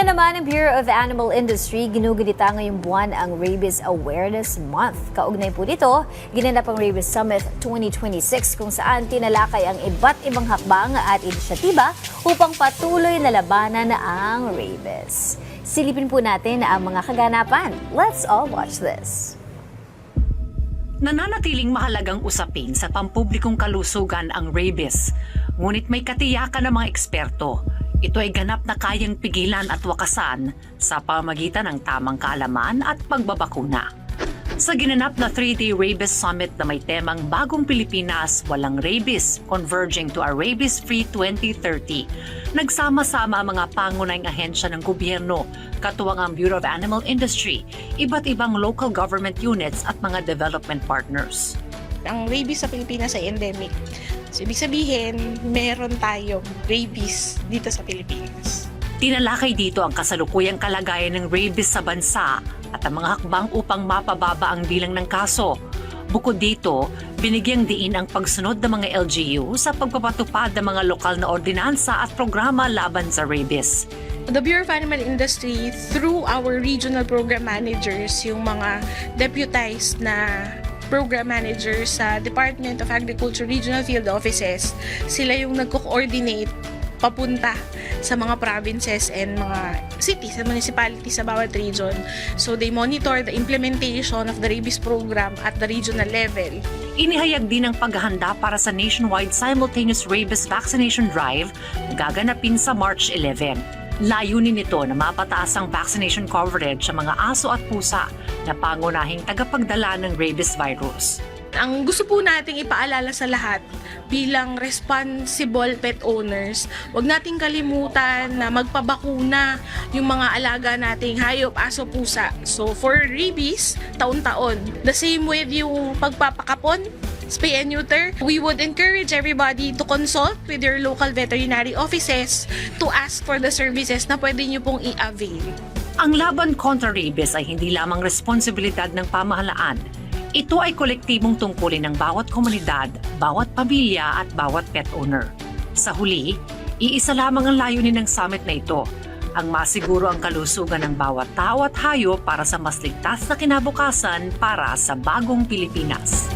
naman ng Bureau of Animal Industry, ginugunita ngayong buwan ang Rabies Awareness Month. Kaugnay po dito, ginanap ang Rabies Summit 2026 kung saan tinalakay ang iba't ibang hakbang at inisyatiba upang patuloy na labanan ang rabies. Silipin po natin ang mga kaganapan. Let's all watch this. Nananatiling mahalagang usapin sa pampublikong kalusugan ang rabies. Ngunit may katiyakan ng mga eksperto. Ito ay ganap na kayang pigilan at wakasan sa pamamagitan ng tamang kaalaman at pagbabakuna. Sa ginanap na 3-day Rabies Summit na may temang Bagong Pilipinas, Walang Rabies, Converging to a Rabies-Free 2030, nagsama-sama ang mga pangunahing ahensya ng gobyerno, katuwang ang Bureau of Animal Industry, iba't ibang local government units at mga development partners. Ang rabies sa Pilipinas ay endemic. So, ibig sabihin, meron tayong rabies dito sa Pilipinas. Tinalakay dito ang kasalukuyang kalagayan ng rabies sa bansa at ang mga hakbang upang mapababa ang bilang ng kaso. Bukod dito, binigyang diin ang pagsunod ng mga LGU sa pagpapatupad ng mga lokal na ordinansa at programa laban sa rabies. The Bureau of Animal Industry, through our regional program managers, yung mga deputized na program managers sa Department of Agriculture Regional Field Offices, sila yung nagko-coordinate papunta sa mga provinces and mga cities and municipalities sa bawat region. So they monitor the implementation of the rabies program at the regional level. Inihayag din ang paghahanda para sa nationwide simultaneous rabies vaccination drive na gaganapin sa March 11. Layunin nito na mapataas ang vaccination coverage sa mga aso at pusa na pangunahing tagapagdala ng rabies virus. Ang gusto po nating ipaalala sa lahat bilang responsible pet owners, huwag nating kalimutan na magpabakuna yung mga alaga nating hayop, aso, pusa. So for rabies, taon-taon. The same with yung pagpapakapon, spay and neuter. We would encourage everybody to consult with your local veterinary offices to ask for the services na pwede nyo pong i-avail. Ang laban kontra rabies ay hindi lamang responsibilidad ng pamahalaan. Ito ay kolektibong tungkulin ng bawat komunidad, bawat pamilya at bawat pet owner. Sa huli, iisa lamang ang layunin ng summit na ito, ang masiguro ang kalusugan ng bawat tao at hayop para sa mas ligtas na kinabukasan para sa bagong Pilipinas.